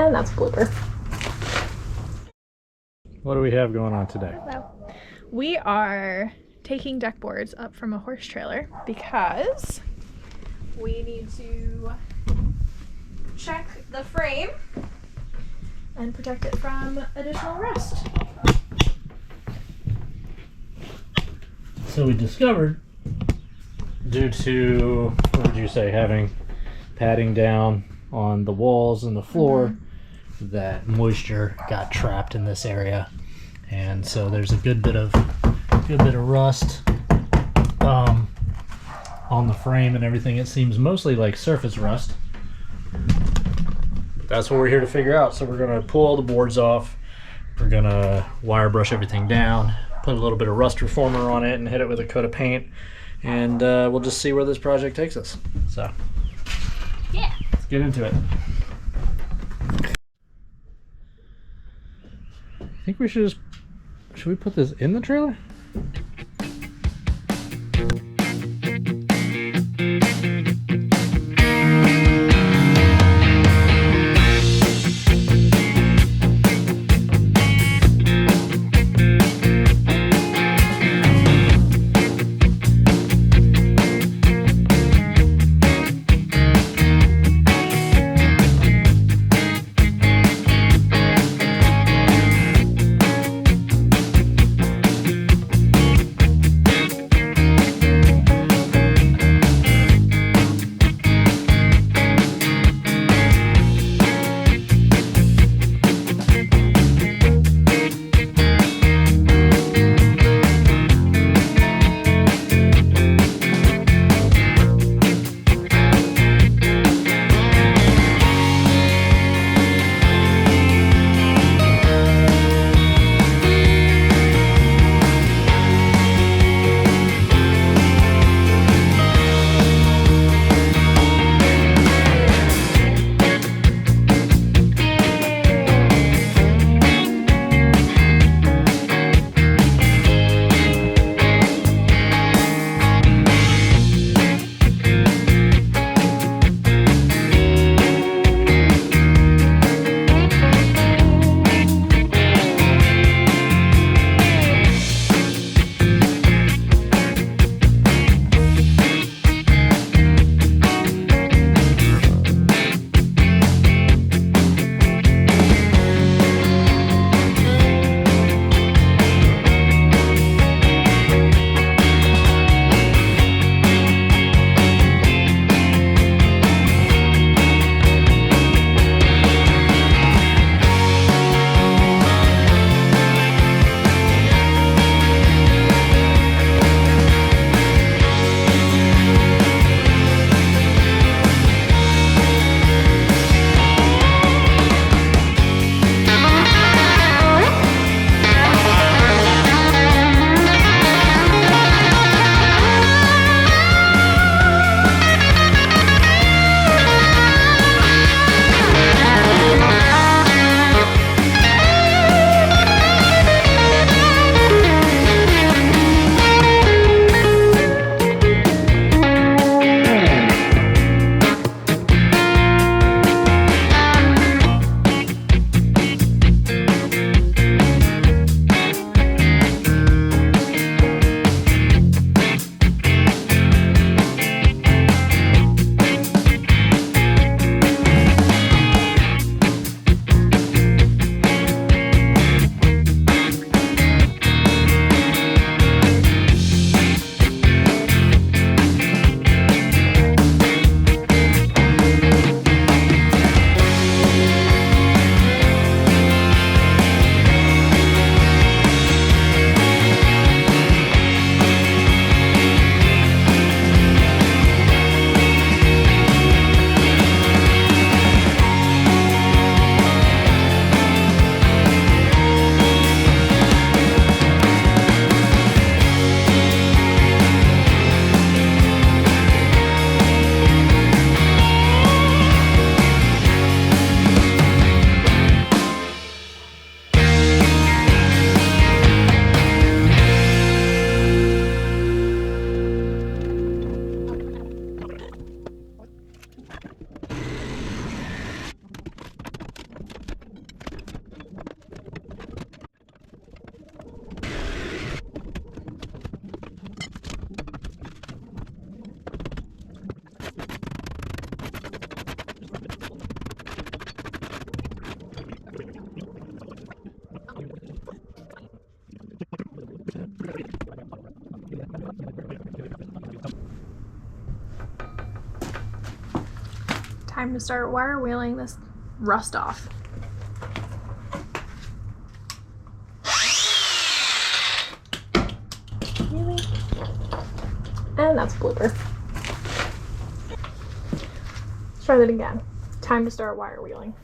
And that's a blooper. What do we have going on today? Well, we are taking deck boards up from a horse trailer because we need to check the frame and protect it from additional rust. So we discovered, due to, what would you say, having padding down on the walls and the floor, that moisture got trapped in this area, and so there's a good bit of rust on the frame and everything. It seems mostly like surface rust. But that's what we're here to figure out. So we're gonna pull all the boards off. We're gonna wire brush everything down, put a little bit of rust reformer on it, and hit it with a coat of paint, and we'll just see where this project takes us. So Yeah. let's get into it. I think we should we put this in the trailer? Time to start wire wheeling this rust off. Really? And that's a blooper. Let's try that again. Time to start wire wheeling.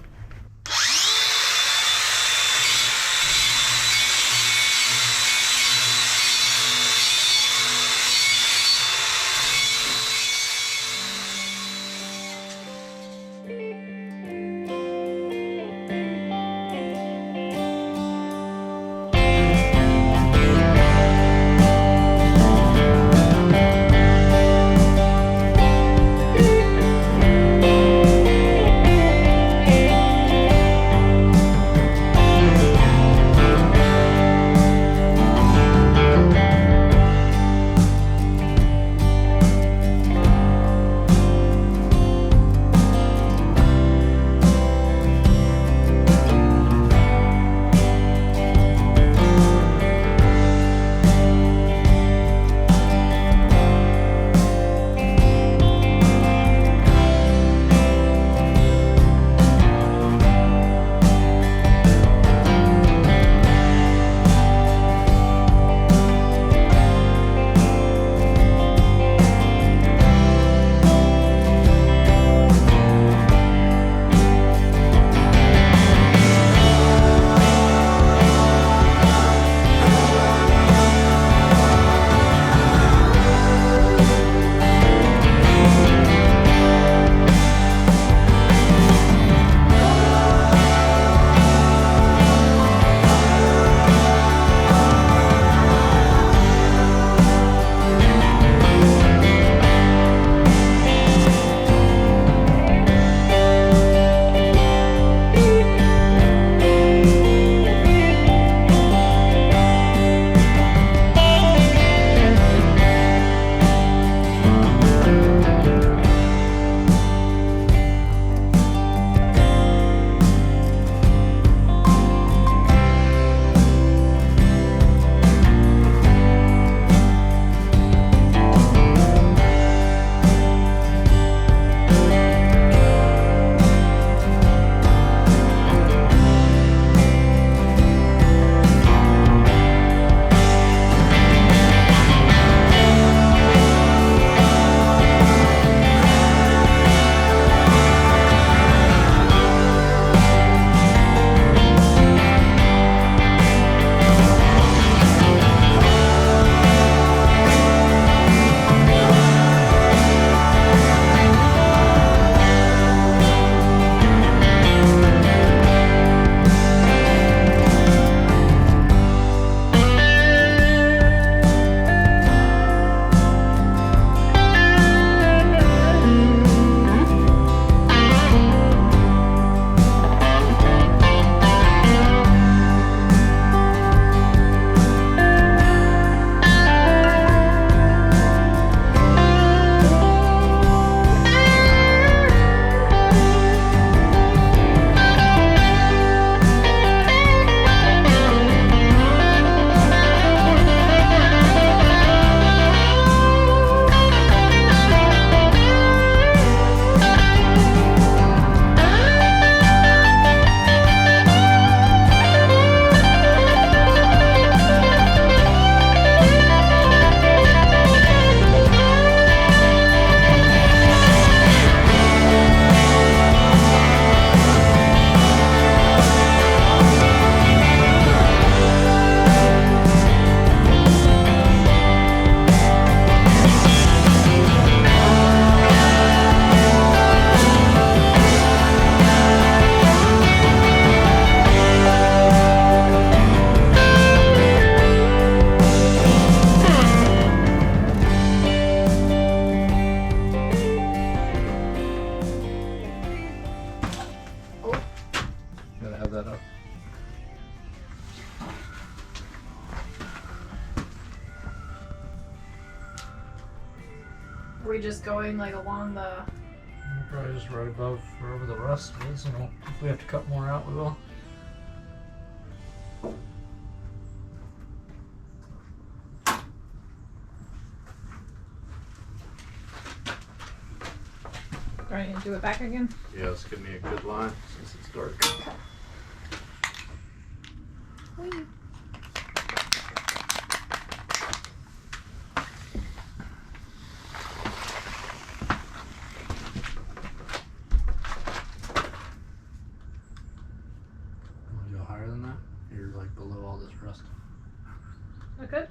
Are we just going like along the... Probably just right above wherever the rust is, and if we have to cut more out, we will. Do I need to do it back again? Yeah, let's give me a good line since it's dark. Whee. Want to go higher than that? You're like below all this rust. That good?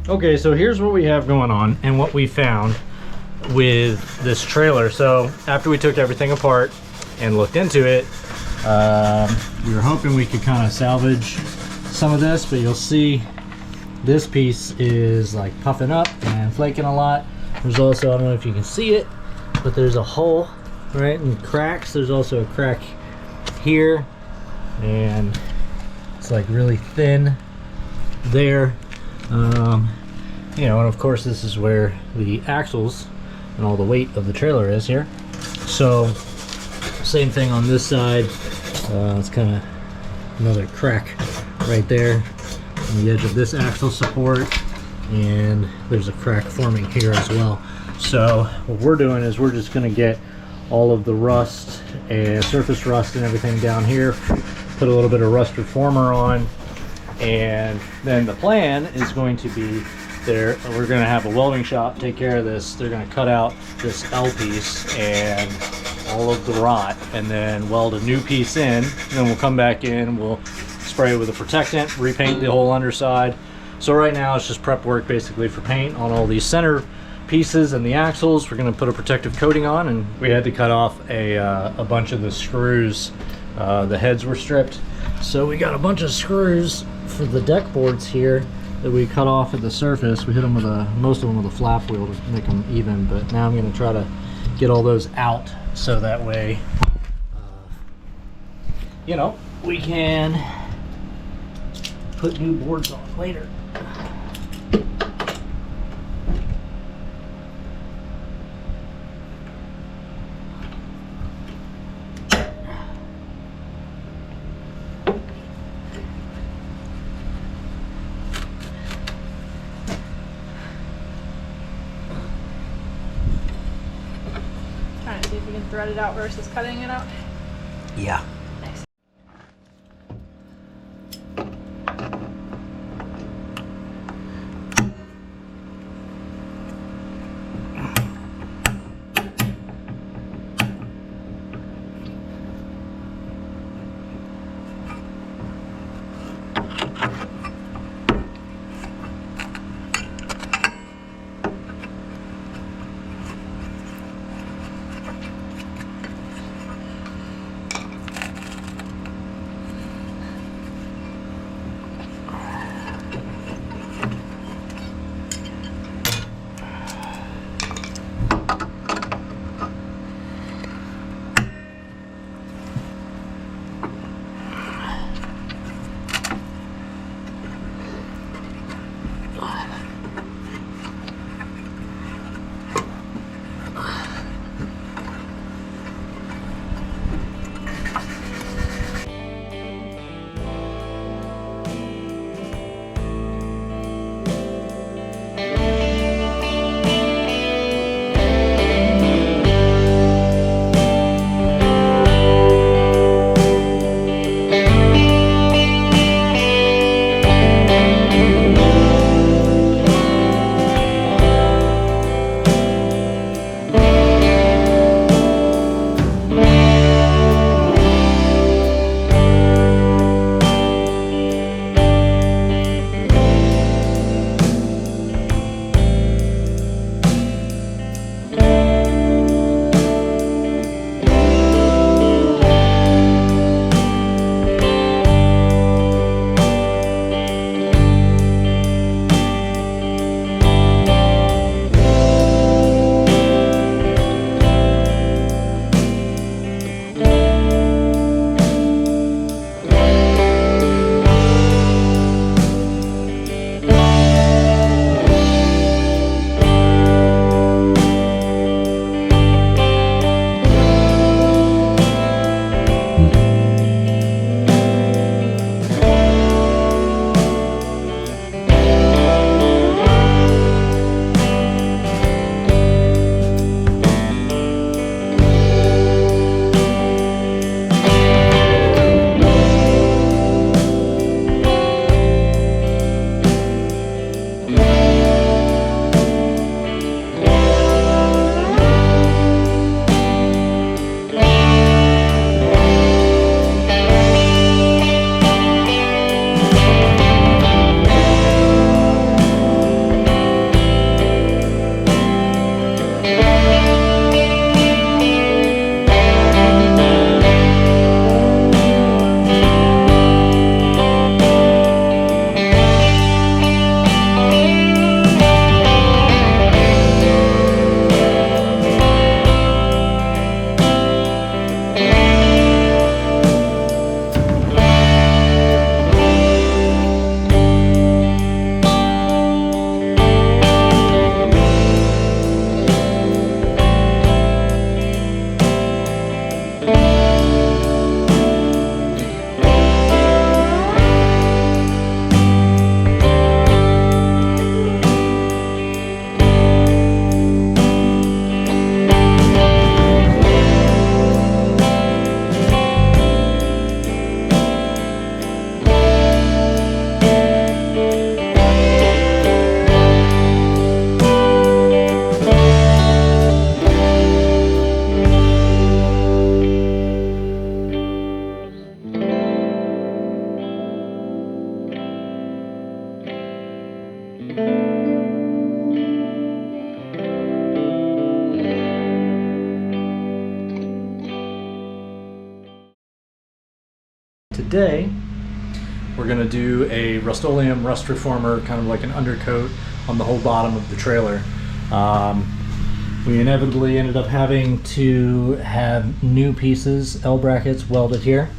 Okay, so here's what we have going on and what we found with this trailer. So after we took everything apart and looked into it, we were hoping we could kind of salvage some of this, but you'll see this piece is like puffing up and flaking a lot. There's also, I don't know if you can see it, but there's a hole, right, and cracks. There's also a crack here, and it's like really thin there. You know, and of course this is where the axles and all the weight of the trailer is here. So same thing on this side. It's kind of another crack right there on the edge of this axle support, and there's a crack forming here as well. So what we're doing is we're just going to get all of the rust and surface rust and everything down here, put a little bit of rust reformer on, and then the plan is going to be we're going to have a welding shop take care of this. They're going to cut out this L piece and all of the rot and then weld a new piece in, and then we'll come back in, we'll spray it with a protectant, repaint the whole underside. So right now it's just prep work basically for paint on all these center pieces and the axles. We're going to put a protective coating on, and we had to cut off a bunch of the screws. The heads were stripped, so we got a bunch of screws for the deck boards here that we cut off at the surface. We hit them with most of them with a flap wheel to make them even, but now I'm going to try to get all those out so that way you know, we can put new boards on later. Trying to see if we can thread it out versus cutting it out. Yeah. Nice. today we're going to do a Rust-Oleum rust reformer, kind of like an undercoat on the whole bottom of the trailer. We inevitably ended up having to have new pieces, L brackets, welded here.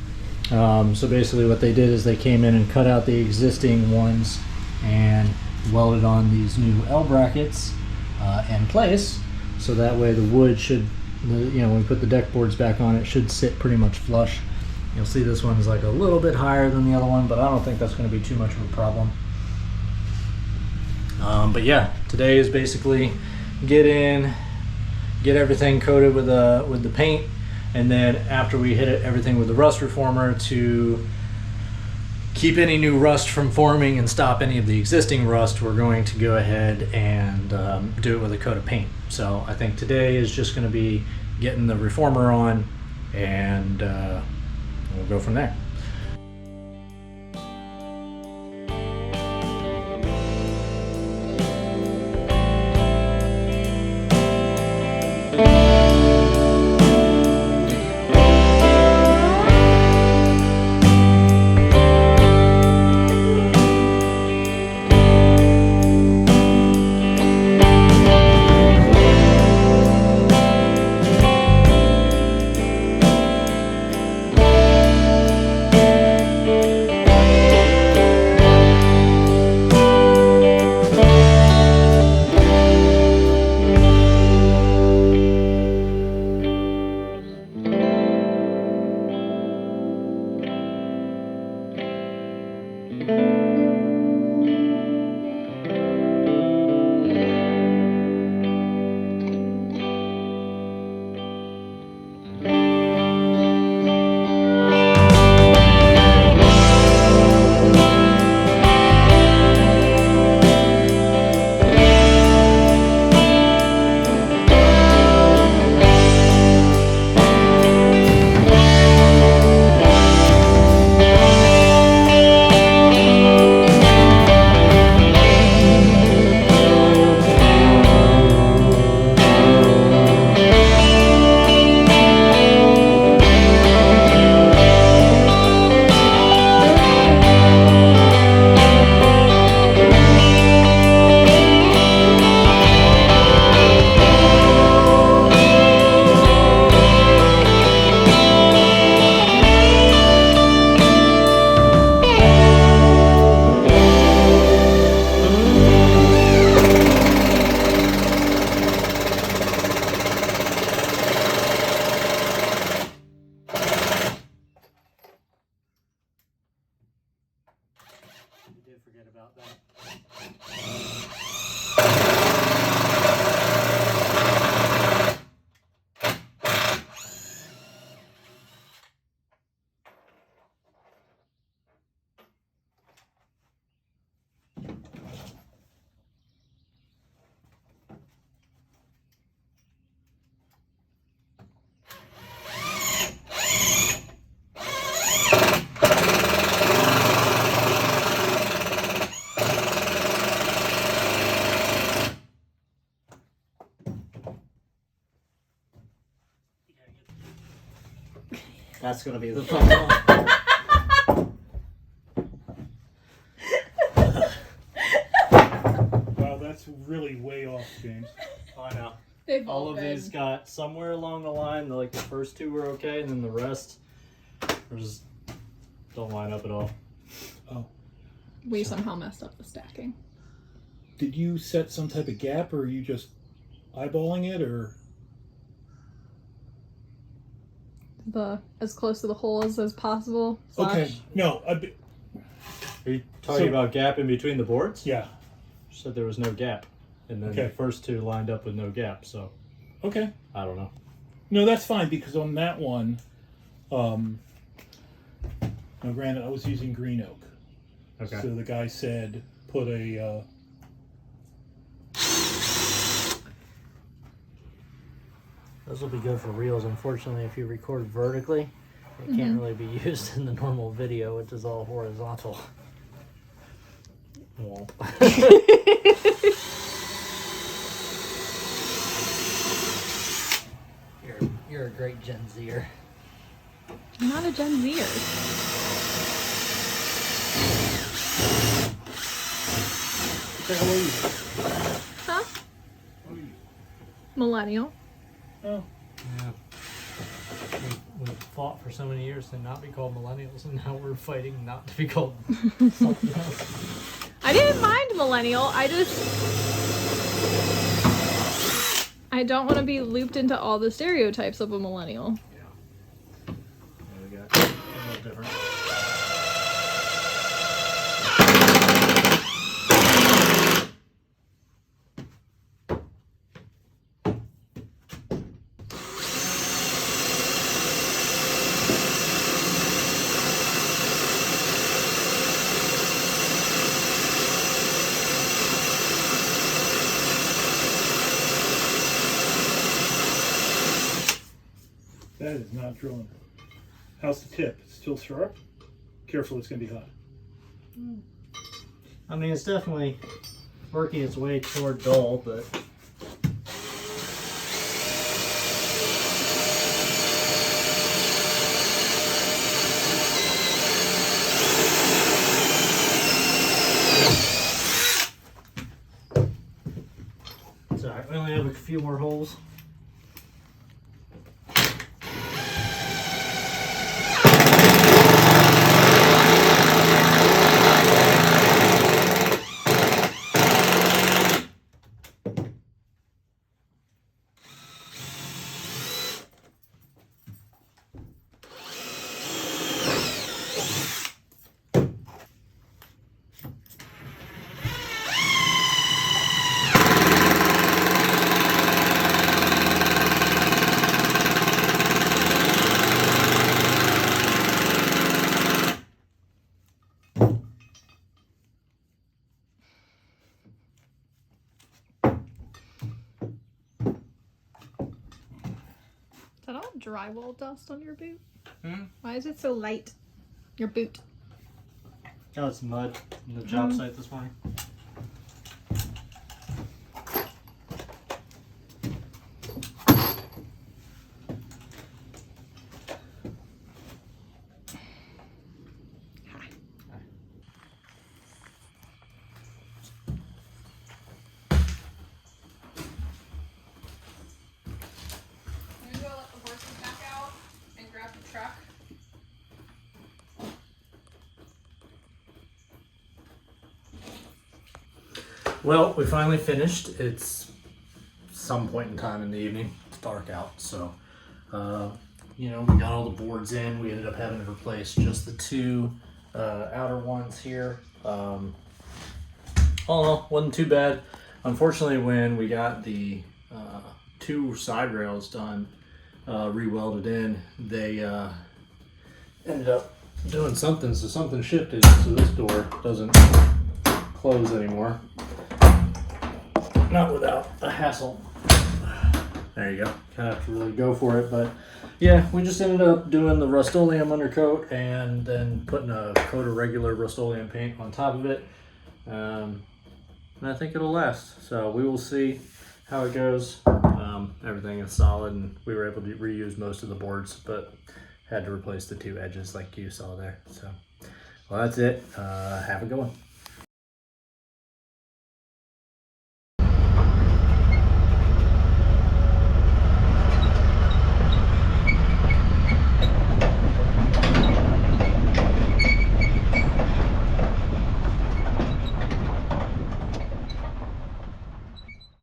So basically what they did is they came in and cut out the existing ones and welded on these new L brackets in place, so that way the wood should, when we put the deck boards back on, it should sit pretty much flush. You'll see this one's like a little bit higher than the other one, but I don't think that's going to be too much of a problem. But yeah, today is basically get everything coated with the paint, and then after we hit everything with the rust reformer to keep any new rust from forming and stop any of the existing rust, we're going to go ahead and do it with a coat of paint. So I think today is just going to be getting the reformer on, and we'll go from there. You did forget about that. That's going to be the fun one. Wow, that's really way off, James. Oh, I know. They've All of these got somewhere along the line, like the first two were okay, and then the rest just don't line up at all. Oh. We somehow messed up the stacking. Did you set some type of gap, or are you just eyeballing it, or? As close to the holes as possible. Okay. No. Are you talking about gap in between the boards? Yeah. You said there was no gap, and then the first two lined up with no gap. So. Okay. I don't know. No, that's fine, because on that one, now granted, I was using green oak. Okay. So the guy said put a. Those will be good for reels. Unfortunately, if you record vertically, it can't really be used in the normal video, which is all horizontal. Well. You're a great Gen Zer. I'm not a Gen Zer. How are you? Huh? How are you? Millennial. Oh. Yeah. We fought for so many years to not be called millennials, and now we're fighting not to be called something else. I didn't mind millennial. I don't want to be looped into all the stereotypes of a millennial. Yeah, we got a little different. That is not drilling. How's the tip? Still sharp? Careful, it's going to be hot. I mean, it's definitely working its way toward dull, but it's alright. We only have a few more holes. Is that all drywall dust on your boot? Hmm? Why is it so light? Your boot. Oh, it's mud in the job site this morning. You go let the horses back out and grab the truck. Well, we finally finished. It's some point in time in the evening. It's dark out, so we got all the boards in. We ended up having to replace just the two outer ones here. All in all, wasn't too bad. Unfortunately, when we got the two side rails done, re-welded in, they ended up doing something, so something shifted, so this door doesn't close anymore. Not without a hassle. There you go. Kind of have to really go for it, but yeah, we just ended up doing the Rust-Oleum undercoat and then putting a coat of regular Rust-Oleum paint on top of it. And I think it'll last. So we will see how it goes. Everything is solid, and we were able to reuse most of the boards, but had to replace the two edges like you saw there. So, well, that's it. Have a good one.